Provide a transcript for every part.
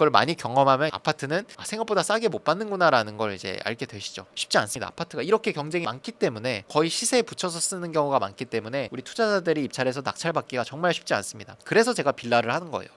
그걸 많이 경험하면 아파트는 생각보다 싸게 못 받는구나 라는 걸 이제 알게 되시죠. 쉽지 않습니다. 아파트가 이렇게 경쟁이 많기 때문에 거의 시세에 붙여서 쓰는 경우가 많기 때문에 우리 투자자들이 입찰해서 낙찰받기가 정말 쉽지 않습니다. 그래서 제가 빌라를 하는 거예요.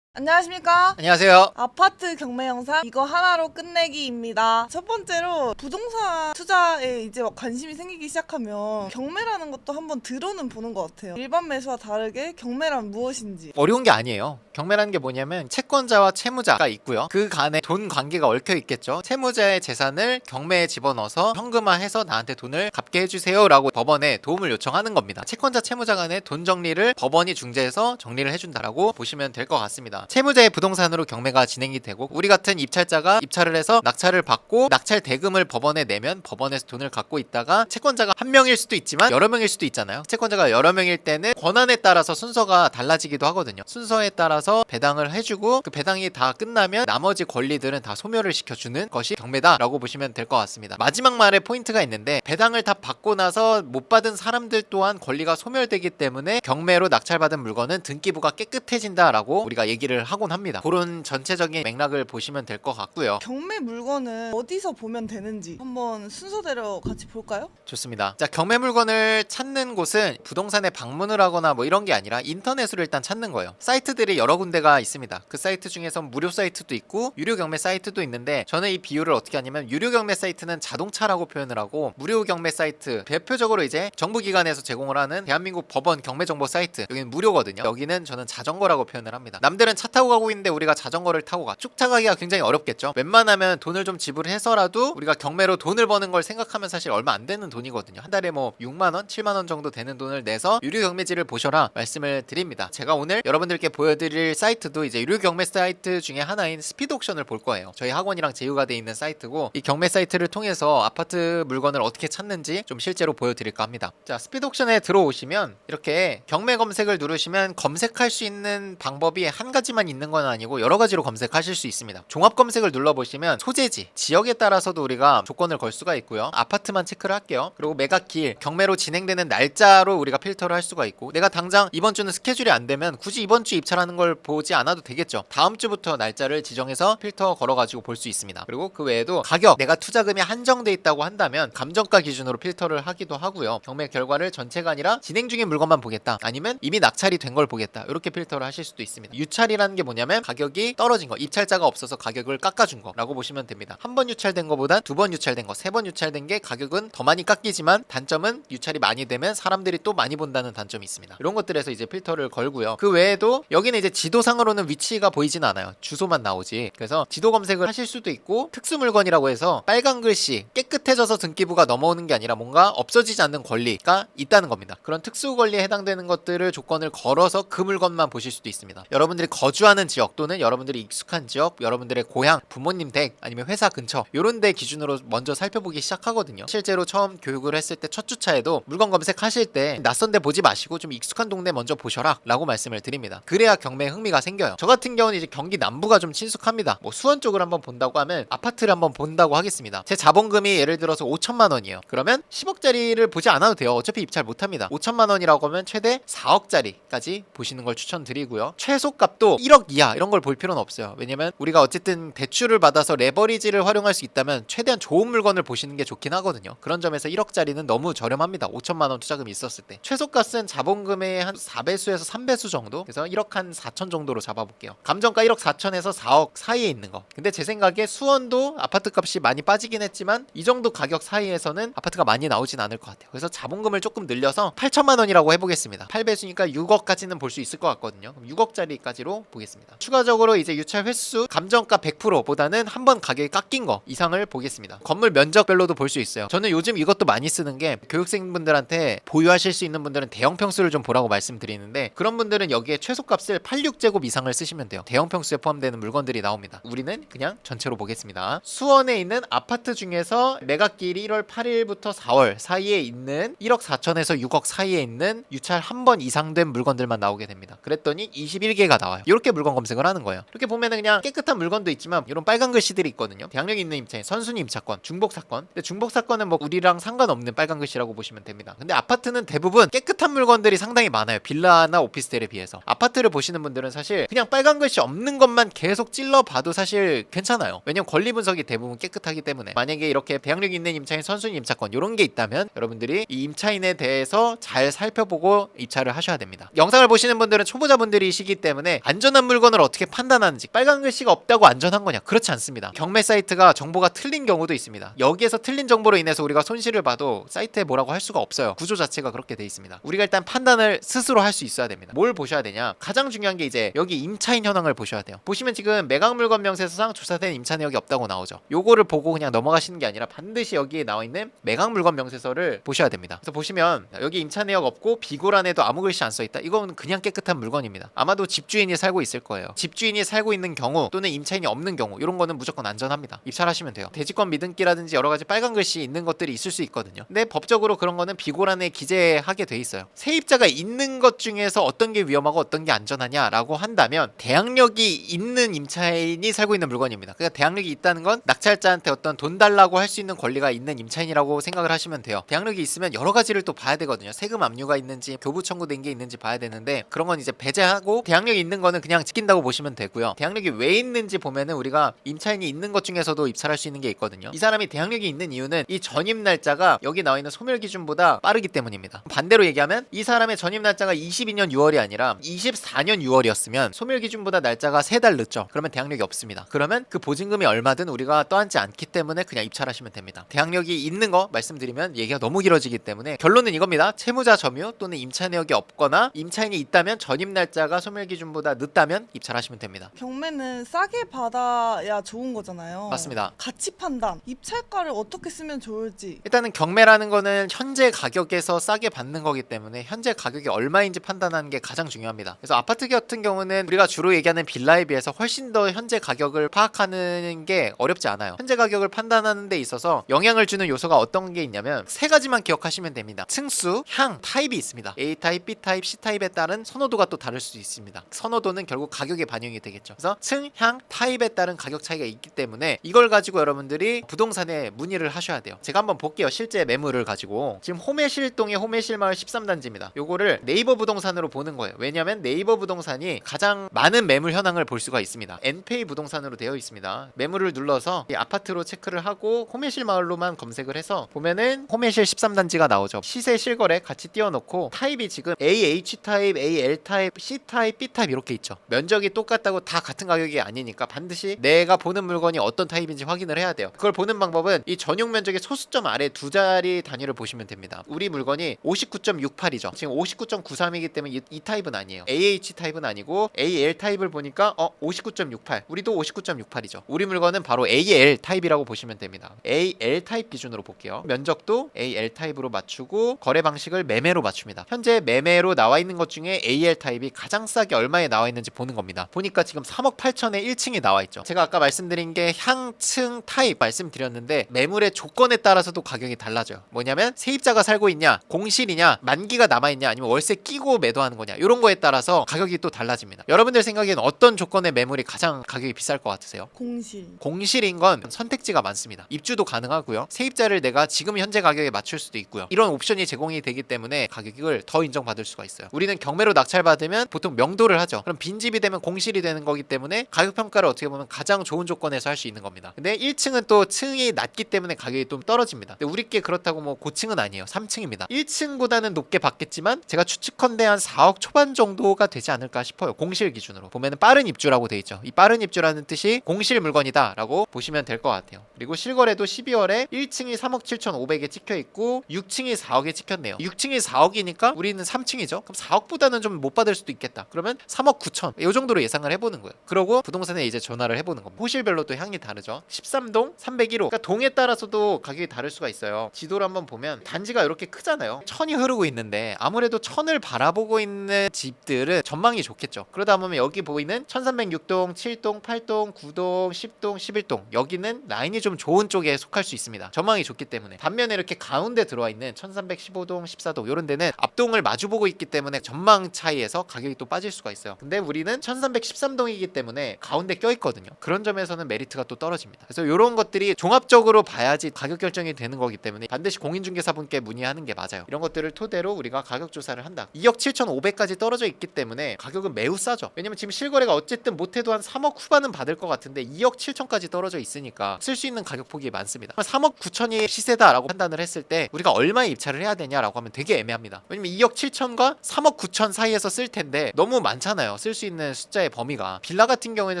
안녕하십니까? 안녕하세요. 아파트 경매 영상 이거 하나로 끝내기입니다. 첫 번째로 부동산 투자에 이제 관심이 생기기 시작하면 경매라는 것도 한번 들어는 보는 것 같아요. 일반 매수와 다르게 경매란 무엇인지. 어려운 게 아니에요. 경매라는 게 뭐냐면 채권자와 채무자가 있고요. 그 간에 돈 관계가 얽혀 있겠죠. 채무자의 재산을 경매에 집어넣어서 현금화해서 나한테 돈을 갚게 해주세요 라고 법원에 도움을 요청하는 겁니다. 채권자 채무자 간의 돈 정리를 법원이 중재해서 정리를 해준다라고 보시면 될 것 같습니다. 채무자의 부동산으로 경매가 진행이 되고 우리 같은 입찰자가 입찰을 해서 낙찰을 받고 낙찰 대금을 법원에 내면 법원에서 돈을 갖고 있다가 채권자가 한 명일 수도 있지만 여러 명일 수도 있잖아요. 채권자가 여러 명일 때는 권한에 따라서 순서가 달라지기도 하거든요. 순서에 따라서 배당을 해주고 그 배당이 다 끝나면 나머지 권리들은 다 소멸을 시켜주는 것이 경매다라고 보시면 될 것 같습니다. 마지막 말에 포인트가 있는데 배당을 다 받고 나서 못 받은 사람들 또한 권리가 소멸되기 때문에 경매로 낙찰받은 물건은 등기부가 깨끗해진다라고 우리가 얘기를 하곤 합니다. 그런 전체적인 맥락을 보시면 될 것 같고요. 경매 물건은 어디서 보면 되는지 한번 순서대로 같이 볼까요? 좋습니다. 자, 경매 물건을 찾는 곳은 부동산에 방문을 하거나 뭐 이런 게 아니라 인터넷으로 일단 찾는 거예요. 사이트들이 여러 군데가 있습니다. 그 사이트 중에서 무료 사이트도 있고 유료 경매 사이트도 있는데 저는 이 비율을 어떻게 하냐면 유료 경매 사이트는 자동차라고 표현을 하고 무료 경매 사이트 대표적으로 이제 정부기관에서 제공을 하는 대한민국 법원 경매 정보 사이트 여기는 무료거든요. 여기는 저는 자전거라고 표현을 합니다. 남들은 차 타고 가고 있는데 우리가 자전거를 타고 가. 쭉 타가기가 굉장히 어렵겠죠. 웬만하면 돈을 좀 지불해서라도 우리가 경매로 돈을 버는 걸 생각하면 사실 얼마 안 되는 돈이거든요. 한 달에 뭐 6만원, 7만원 정도 되는 돈을 내서 유료 경매지를 보셔라 말씀을 드립니다. 제가 오늘 여러분들께 보여드릴 사이트도 이제 유료 경매 사이트 중에 하나인 스피드 옥션을 볼 거예요. 저희 학원이랑 제휴가 돼 있는 사이트고 이 경매 사이트를 통해서 아파트 물건을 어떻게 찾는지 좀 실제로 보여드릴까 합니다. 자, 스피드 옥션에 들어오시면 이렇게 경매 검색을 누르시면 검색할 수 있는 방법이 한 가지만 있는 건 아니고 여러 가지로 검색하실 수 있습니다. 종합 검색을 눌러보시면 소재지, 지역에 따라서도 우리가 조건을 걸 수가 있고요. 아파트만 체크를 할게요. 그리고 매각길, 경매로 진행되는 날짜로 우리가 필터를 할 수가 있고 내가 당장 이번 주는 스케줄이 안 되면 굳이 이번 주 입찰하는 걸 보지 않아도 되겠죠. 다음 주부터 날짜를 지정해서 필터 걸어가지고 볼 수 있습니다. 그리고 그 외에도 가격, 내가 투자금이 한정돼 있다고 한다면 감정가 기준으로 필터를 하기도 하고요. 경매 결과를 전체가 아니라 진행 중인 물건만 보겠다. 아니면 이미 낙찰이 된 걸 보겠다. 이렇게 필터를 하실 수도 있습니다. 유찰이라는 게 뭐냐면 가격이 떨어진 거, 입찰자가 없어서 가격을 깎아준 거라고 보시면 됩니다. 한 번 유찰된 거보다 두 번 유찰된 거, 세 번 유찰된 게 가격은 더 많이 깎이지만 단점은 유찰이 많이 되면 사람들이 또 많이 본다는 단점이 있습니다. 이런 것들에서 이제 필터를 걸고요. 그 외에도 여기는 이제 지도상으로는 위치가 보이진 않아요. 주소만 나오지. 그래서 지도 검색을 하실 수도 있고 특수 물건이라고 해서 빨간 글씨 깨끗해져서 등기부가 넘어오는 게 아니라 뭔가 없어지지 않는 권리가 있다는 겁니다. 그런 특수 권리에 해당되는 것들을 조건을 걸어서 그 물건만 보실 수도 있습니다. 여러분들이 거주하는 지역 또는 여러분들이 익숙한 지역, 여러분들의 고향, 부모님 댁 아니면 회사 근처 이런 데 기준으로 먼저 살펴보기 시작하거든요. 실제로 처음 교육을 했을 때 첫 주차에도 물건 검색하실 때 낯선 데 보지 마시고 좀 익숙한 동네 먼저 보셔라 라고 말씀을 드립니다. 그래야 경매에 흥미가 생겨요. 저 같은 경우는 이제 경기 남부가 좀 친숙합니다. 뭐 수원 쪽을 한번 본다고 하면 아파트를 한번 본다고 하겠습니다. 제 자본금이 예를 들어서 5천만 원이에요. 그러면 10억짜리를 보지 않아도 돼요. 어차피 입찰 못합니다. 5천만 원이라고 하면 최대 4억짜리까지 보시는 걸 추천드리고요. 최소값도 1억 이하 이런 걸 볼 필요는 없어요. 왜냐면 우리가 어쨌든 대출을 받아서 레버리지를 활용할 수 있다면 최대한 좋은 물건을 보시는 게 좋긴 하거든요. 그런 점에서 1억짜리는 너무 저렴합니다. 5천만 원 투자금이 있었을 때. 최소값은 자본금의 한 4배수에서 3배수 정도? 그래서 1억 한 4천 정도로 잡아볼게요. 감정가 1억 4천에서 4억 사이에 있는 거. 근데 제 생각에 수원도 아파트 값이 많이 빠지긴 했지만 이 정도 가격 사이에서는 아파트가 많이 나오진 않을 것 같아요. 그래서 자본금을 조금 늘려서 8천만 원이라고 해보겠습니다. 8배수니까 6억까지는 볼 수 있을 것 같거든요. 그럼 6억짜리까지로 보겠습니다. 추가적으로 이제 유찰 횟수 감정가 100%보다는 한 번 가격이 깎인 거 이상을 보겠습니다. 건물 면적별로도 볼 수 있어요. 저는 요즘 이것도 많이 쓰는 게 교육생분들한테 보유하실 수 있는 분들은 대형 평수를 좀 보라고 말씀드리는데 그런 분들은 여기에 최소값을 86제곱 이상을 쓰시면 돼요. 대형 평수에 포함되는 물건들이 나옵니다. 우리는 그냥 전체로 보겠습니다. 수원에 있는 아파트 중에서 매각길이 1월 8일부터 4월 사이에 있는 1억 4천에서 6억 사이에 있는 유찰 한 번 이상 된 물건들만 나오게 됩니다. 그랬더니 21개가 나와요. 이렇게 물건 검색을 하는 거예요. 이렇게 보면은 그냥 깨끗한 물건도 있지만 이런 빨간 글씨들이 있거든요. 대항력 있는 임차인, 선순위 임차권, 중복 사건. 근데 중복 사건은 뭐 우리랑 상관없는 빨간 글씨라고 보시면 됩니다. 근데 아파트는 대부분 깨끗한 물건들이 상당히 많아요. 빌라나 오피스텔에 비해서. 아파트를 보시는 분들은 사실 그냥 빨간 글씨 없는 것만 계속 찔러봐도 사실 괜찮아요. 왜냐면 권리 분석이 대부분 깨끗하기 때문에. 만약에 이렇게 대항력 있는 임차인, 선순위 임차권 이런 게 있다면 여러분들이 이 임차인에 대해서 잘 살펴보고 입찰을 하셔야 됩니다. 영상을 보시는 분들은 초보자분들이시기 때문에 안전한 물건을 어떻게 판단하는지, 빨간 글씨가 없다고 안전한 거냐? 그렇지 않습니다. 경매 사이트가 정보가 틀린 경우도 있습니다. 여기에서 틀린 정보로 인해서 우리가 손실을 봐도 사이트에 뭐라고 할 수가 없어요. 구조 자체가 그렇게 돼 있습니다. 우리가 일단 판단을 스스로 할 수 있어야 됩니다. 뭘 보셔야 되냐? 가장 중요한 게 이제 여기 임차인 현황을 보셔야 돼요. 보시면 지금 매각 물건 명세서상 조사된 임차 내역이 없다고 나오죠. 요거를 보고 그냥 넘어가시는 게 아니라 반드시 여기에 나와 있는 매각 물건 명세서를 보셔야 됩니다. 그래서 보시면 여기 임차 내역 없고 비고란에도 아무 글씨 안 써 있다. 이건 그냥 깨끗한 물건입니다. 아마도 집주인이 살고 있을 거예요. 집주인이 살고 있는 경우 또는 임차인이 없는 경우 이런 거는 무조건 안전합니다. 입찰하시면 돼요. 대지권 미등기라든지 여러 가지 빨간 글씨 있는 것들이 있을 수 있거든요. 근데 법적으로 그런 거는 비고란에 기재하게 돼 있어요. 세입자가 있는 것 중에서 어떤 게 위험하고 어떤 게 안전하냐라고 한다면 대항력이 있는 임차인이 살고 있는 물건입니다. 그러니까 대항력이 있다는 건 낙찰자한테 어떤 돈 달라고 할 수 있는 권리가 있는 임차인이라고 생각을 하시면 돼요. 대항력이 있으면 여러 가지를 또 봐야 되거든요. 세금 압류가 있는지 교부 청구된 게 있는지 봐야 되는데 그런 건 이제 배제하고 대항력이 있는 거는 그냥 지킨다고 보시면 되고요. 대항력이 왜 있는지 보면은 우리가 임차인이 있는 것 중에서도 입찰할 수 있는 게 있거든요. 이 사람이 대항력이 있는 이유는 이 전입 날짜가 여기 나와 있는 소멸 기준보다 빠르기 때문입니다. 반대로 얘기하면 이 사람의 전입 날짜가 22년 6월이 아니라 24년 6월이었으면 소멸 기준보다 날짜가 3달 늦죠. 그러면 대항력이 없습니다. 그러면 그 보증금이 얼마든 우리가 떠안지 않기 때문에 그냥 입찰하시면 됩니다. 대항력이 있는 거 말씀드리면 얘기가 너무 길어지기 때문에 결론은 이겁니다. 채무자 점유 또는 임차 내역이 없거나 임차인이 있다면 전입 날짜가 소멸 기준보다 늦다면 입찰하시면 됩니다. 경매는 싸게 받아야 좋은 거잖아요. 맞습니다. 가치 판단, 입찰가를 어떻게 쓰면 좋을지. 일단은 경매라는 거는 현재 가격에서 싸게 받는 거기 때문에 현재 가격이 얼마인지 판단하는 게 가장 중요합니다. 그래서 아파트 같은 경우는 우리가 주로 얘기하는 빌라에 비해서 훨씬 더 현재 가격을 파악하는 게 어렵지 않아요. 현재 가격을 판단하는 데 있어서 영향을 주는 요소가 어떤 게 있냐면 세 가지만 기억하시면 됩니다. 층수, 향, 타입이 있습니다. A타입, B타입, C타입에 따른 선호도가 또 다를 수 있습니다. 선호도는 결국 가격에 반영이 되겠죠. 그래서 층, 향, 타입에 따른 가격 차이가 있기 때문에 이걸 가지고 여러분들이 부동산에 문의를 하셔야 돼요. 제가 한번 볼게요. 실제 매물을 가지고 지금 호매실동의 호매실마을 13단지입니다. 요거를 네이버 부동산으로 보는 거예요. 왜냐하면 네이버 부동산이 가장 많은 매물 현황을 볼 수가 있습니다. 엔페이 부동산으로 되어 있습니다. 매물을 눌러서 이 아파트로 체크를 하고 호매실마을로만 검색을 해서 보면은 호매실 13단지가 나오죠. 시세 실거래 같이 띄워놓고 타입이 지금 AH타입, AL타입, C타입, B타입 이렇게 있죠. 면적이 똑같다고 다 같은 가격이 아니니까 반드시 내가 보는 물건이 어떤 타입인지 확인을 해야 돼요. 그걸 보는 방법은 이 전용 면적의 소수점 아래 두 자리 단위를 보시면 됩니다. 우리 물건이 59.68이죠. 지금 59.93이기 때문에 이 타입은 아니에요. AH 타입은 아니고 AL 타입을 보니까 59.68. 우리도 59.68이죠. 우리 물건은 바로 AL 타입이라고 보시면 됩니다. AL 타입 기준으로 볼게요. 면적도 AL 타입으로 맞추고 거래 방식을 매매로 맞춥니다. 현재 매매로 나와 있는 것 중에 AL 타입이 가장 싸게 얼마에 나와 있는지 보는 겁니다. 보니까 지금 3억 8천에 1층이 나와 있죠. 제가 아까 말씀드린 게 향층 타입 말씀드렸는데 매물의 조건에 따라서도 가격이 달라져요. 뭐냐면 세입자가 살고 있냐, 공실이냐, 만기가 남아있냐, 아니면 월세 끼고 매도하는 거냐 이런 거에 따라서 가격이 또 달라집니다. 여러분들 생각엔 어떤 조건의 매물이 가장 가격이 비쌀 것 같으세요? 공실. 공실인 건 선택지가 많습니다. 입주도 가능하고요. 세입자를 내가 지금 현재 가격에 맞출 수도 있고요. 이런 옵션이 제공이 되기 때문에 가격을 더 인정받을 수가 있어요. 우리는 경매로 낙찰받으면 보통 명도를 하죠. 그럼 빈집이 되면 공실이 되는 거기 때문에 가격 평가를 어떻게 보면 가장 좋은 조건에서 할 수 있는 겁니다. 근데 1층은 또 층이 낮기 때문에 가격이 좀 떨어집니다. 근데 우리께 그렇다고 뭐 고층은 아니에요. 3층입니다. 1층보다는 높게 받겠지만 제가 추측컨대 한 4억 초반 정도가 되지 않을까 싶어요. 공실 기준으로 보면은 빠른 입주라고 돼 있죠. 이 빠른 입주라는 뜻이 공실 물건이다 라고 보시면 될 것 같아요. 그리고 실거래도 12월에 1층이 3억 7,500에 찍혀 있고 6층이 4억에 찍혔네요. 6층이 4억이니까 우리는 3층이죠. 그럼 4억보다는 좀 못 받을 수도 있겠다. 그러면 3억 9천 이 정도로 예상을 해보는 거예요. 그러고 부동산에 이제 전화를 해보는 겁니다. 호실별로 또 향이 다르죠. 13동 301호 그러니까 동에 따라서도 가격이 다를 수가 있어요. 지도를 한번 보면 단지가 이렇게 크잖아요. 천이 흐르고 있는데 아무래도 천을 바라보고 있는 집들은 전망이 좋겠죠. 그러다 보면 여기 보이는 1306동, 7동, 8동, 9동, 10동, 11동 여기는 라인이 좀 좋은 쪽에 속할 수 있습니다. 전망이 좋기 때문에. 반면에 이렇게 가운데 들어와 있는 1315동, 14동 이런 데는 앞동을 마주보고 있기 때문에 전망 차이에서 가격이 또 빠질 수가 있어요. 근데 우리는 1313동이기 때문에 가운데 껴있거든요. 그런 점에서는 메리트가 또 떨어집니다. 그래서 이런 것들이 종합적으로 봐야지 가격 결정이 되는 거기 때문에 반드시 공인중개사분께 문의하는 게 맞아요. 이런 것들을 토대로 우리가 가격 조사를 한다. 2억 7,500까지 떨어져 있기 때문에 가격은 매우 싸죠. 왜냐면 지금 실거래가 어쨌든 못해도 한 3억 후반은 받을 것 같은데 2억 7천까지 떨어져 있으니까 쓸 수 있는 가격 폭이 많습니다. 3억 9천이 시세다라고 판단을 했을 때 우리가 얼마에 입찰을 해야 되냐라고 하면 되게 애매합니다. 왜냐면 2억 7천과 3억 9천 사이에서 쓸 텐데 너무 많잖아요. 쓸 수 있는 숫자의 범위가. 빌라 같은 경우에는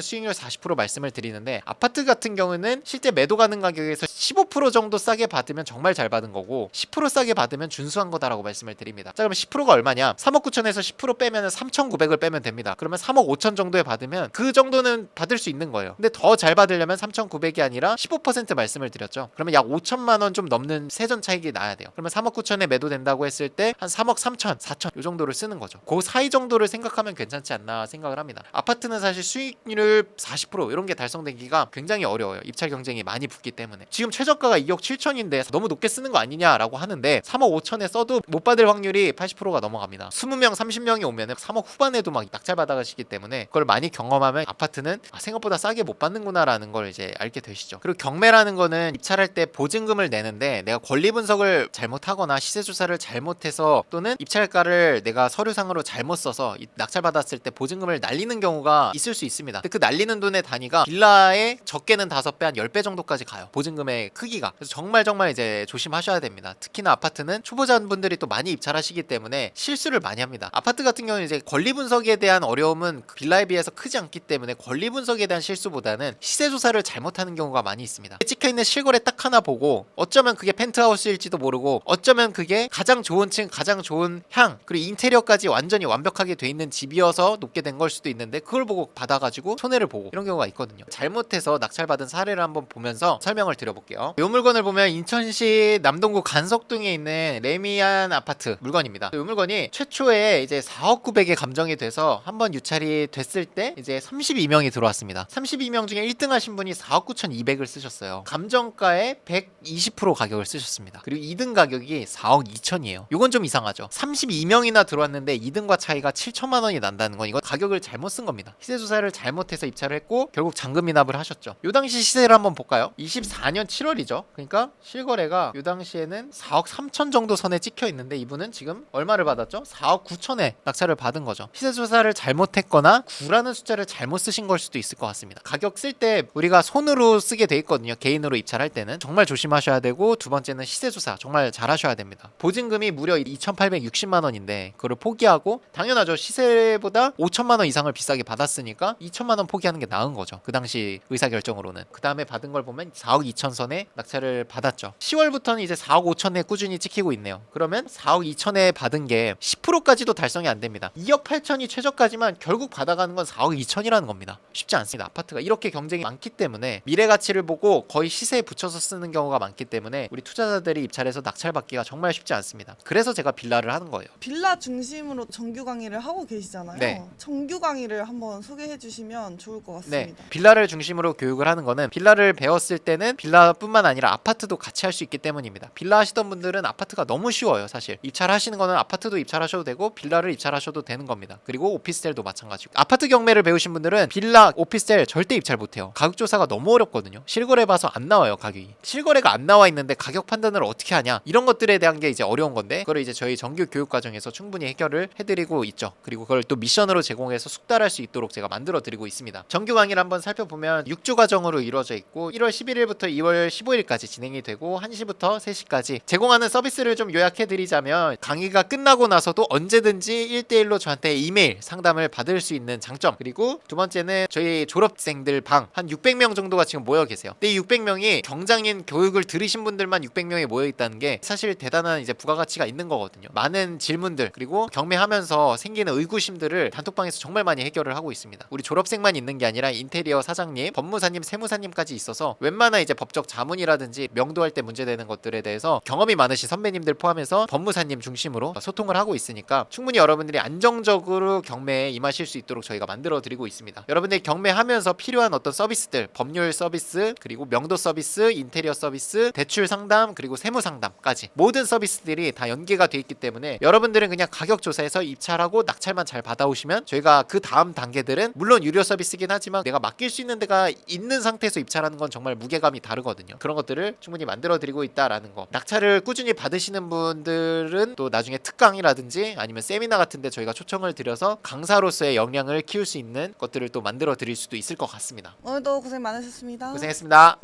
수익률 40% 말씀을 드리는데 아파트 같은 경우는 실제 매도 가능 가격에서 15% 정도 싸게 받으면 정말 잘 받은 거고 10% 싸게 받으면 준수한 거다라고 말씀을 드립니다. 자, 그러면 10%가 얼마냐? 3억 9천에서 10% 빼면 3,900을 빼면 됩니다. 그러면 3억 5천 정도에 받으면 그 정도는 받을 수 있는 거예요. 근데 더 잘 받으려면 3,900이 아니라 15% 말씀을 드렸죠. 그러면 약 5천만 원 좀 넘는 세전 차익이 나야 돼요. 그러면 3억 9천에 매도된다고 했을 때 한 3억 3천, 4천 이 정도를 쓰는 거죠. 그 사이 정도를 생각하면 괜찮지 않나 생각을 합니다. 아파트는 사실 수익률 40% 이런 게 달성되기가 굉장히 어려워요. 입찰 경쟁이 많이 붙기 때문에. 지금 최저가가 2억 7천인데 너무 높게 쓰는 거 아니냐라고 하는데 3억 5천에 써도 못 받을 확률이 80%가 넘어갑니다. 20명, 30명이 오면은 3억 후반에도 막 낙찰 받아가시기 때문에 그걸 많이 경험하면 아파트는 생각보다 싸게 못 받는구나라는 걸 이제 알게 되시죠. 그리고 경매라는 거는 입찰할 때 보증금을 내는데 내가 권리 분석을 잘못하거나 시세 조사를 잘못해서 또는 입찰가를 내가 서류상으로 잘못 써서 낙찰 받았을 때 보증금을 날리는 경우가 있을 수 있습니다. 근데 그 날리는 돈의 단위가 빌라의 적게는 5배 한 10배 정도까지 가요. 보증금의 크기가. 그래서 정말 이제 조심하셔야 됩니다. 특히나 아파트는 초보자분들이 또 많이 입찰하시기 때문에 실수를 많이 합니다. 아파트 같은 경우는 이제 권리 분석에 대한 어려움은 빌라에 비해서 크지 않기 때문에 권리 분석에 대한 실수보다는 시세 조사를 잘못하는 경우가 많이 있습니다. 찍혀있는 실거래 딱 하나 보고 어쩌면 그게 펜트하우스일지도 모르고 어쩌면 그게 가장 좋은 층, 가장 좋은 향 그리고 인테리어까지 완전히 완벽하게 돼 있는 집이어서 높게 된 걸 수도 있는데 그걸 보고 받아가지고 손해를 보고 이런 경우가 있거든요. 잘못해서 낙찰받은 사례를 한번 보면서 설명을 드려볼게요. 이 물건을 보면 인천시 남동구 간석동에 있는 레미안 아파트 물건입니다. 이 물건이 최초에 이제 4억 9백에 감정이 돼서 한번 유찰이 됐을 때 이제 32명이 들어왔습니다. 32명 중에 1등 하신 분이 4억 9천 2백을 쓰셨어요. 감정가의 120% 가격을 쓰셨습니다. 그리고 2등 가격이 4억 2천이에요. 이건 좀 이상하죠. 32명이나 들어왔는데 2등과 차이가 7천만 원이 난다는 건 이건 가격을 잘못 쓴 겁니다. 시세 조사를 잘못해서 입찰을 했고 결국 잔금 미납을 하셨죠. 요 당시 시세를 한번 볼까요? 24년 7월이죠. 그러니까 실거래가 요 당시에는 4억 3천 정도 선에 찍혀 있는데 이분은 지금 얼마를 받았죠? 4억 9천에 낙찰을 받은 거죠. 시세 조사를 잘못했거나 9라는 숫자를 잘못 쓰신 걸 수도 있을 것 같습니다. 가격 쓸 때 우리가 손으로 쓰게 돼 있거든요. 개인으로 입찰할 때는 정말 조심하셔야 되고 두 번째는 시세 조사 정말 잘 하셔야 됩니다. 보증금이 무려 2,860만 원인데 그걸 포기하고 당연하죠. 시세보다 5천만 원 이상을 비싸게 받았으니까 2천만 원 포기하는 게 나은 거죠. 그 당시 의사결정으로는. 그 다음에 받은 걸 보면 4억 2천 선에 낙찰을 받았죠. 10월부터는 이제 4억 5천에 꾸준히 찍히고 있네요. 그러면 4억 2천에 받은 게 10%까지도 달성이 안 됩니다. 2억 8천이 최저까지만 결국 받아가는 건 4억 2천이라는 겁니다. 쉽지 않습니다. 아파트가 이렇게 경쟁이 많기 때문에 미래 가치를 보고 거의 시세에 붙여서 쓰는 경우가 많기 때문에 우리 투자자들이 입찰해서 낙찰받기가 정말 쉽지 않습니다. 그래서 제가 빌라를 하는 거예요. 빌라 중심으로 정규 강의를 하고 계시잖아요. 네. 정규 강의를 한번 소개해 주시면 좋을 것 네, 같습니다. 빌라를 중심으로 교육을 하는 거는 빌라를 배웠을 때는 빌라뿐만 아니라 아파트도 같이 할 수 있기 때문입니다. 빌라 하시던 분들은 아파트가 너무 쉬워요. 사실 입찰하시는 거는 아파트도 입찰하셔도 되고 빌라를 입찰하셔도 되는 겁니다. 그리고 오피스텔도 마찬가지고 아파트 경매를 배우신 분들은 빌라, 오피스텔 절대 입찰 못해요. 가격 조사가 너무 어렵거든요. 실거래 봐서 안 나와요. 가격이. 실거래가 안 나와 있는데 가격 판단을 어떻게 하냐 이런 것들에 대한 게 이제 어려운 건데 그걸 이제 저희 정규 교육 과정에서 충분히 해결을 해드리고 있죠. 그리고 그걸 또 미션으로 제공해서 숙달할 수 있도록 제가 만들어 드리고 있습니다. 정규 강의를 한번 살펴보면 6주 과정으로 이루어져 있고 1월 11일부터 2월 15일까지 진행이 되고 1시부터 3시까지 제공하는 서비스를 좀 요약해 드리자면 강의가 끝나고 나서도 언제든지 1대1로 저한테 이메일 상담을 받을 수 있는 장점 그리고 두 번째는 저희 졸업생들 방 한 600명 정도가 지금 모여 계세요. 근데 이 600명이 경장인 교육을 들으신 분들만 600명이 모여 있다는 게 사실 대단한 이제 부가가치가 있는 거거든요. 많은 질문들 그리고 경매하면서 생기는 의구심들을 단톡방에서 정말 많이 해결을 하고 있습니다. 우리 졸업생만 있는 게 아니라 인테리어 사장님, 법무사님, 세무사님까지 있어서 웬만한 이제 법적 자문이라든지 명도할 때 문제되는 것들에 대해서 경험이 많으신 선배님들 포함해서 법무사님 중심으로 소통을 하고 있으니까 충분히 여러분들이 안정적으로 경매에 임하실 수 있도록 저희가 만들어 드리고 있습니다. 여러분들이 경매하면서 필요한 어떤 서비스들, 법률 서비스, 그리고 명도 서비스, 인테리어 서비스, 대출 상담, 그리고 세무 상담까지 모든 서비스들이 다 연계가 돼 있기 때문에 여러분들은 그냥 가격 조사해서 입찰하고 낙찰만 잘 받아오시면 저희가 그 다음 단계들은 물론 유료 서비스긴 하지만 내가 맡길 수 있는 데가 있는 상태에서 입찰하는 건 정말 무게감이 다르거든요. 그런 것들을 충분히 만들어 드리고 있다라는 거. 낙찰을 꾸준히 받으시는 분들은 또 나중에 특강이라든지 아니면 세미나 같은데 저희가 초청을 드려서 강사로서의 역량을 키울 수 있는 것들을 또 만들어 드릴 수도 있을 것 같습니다. 오늘도 고생 많으셨습니다. 고생했습니다.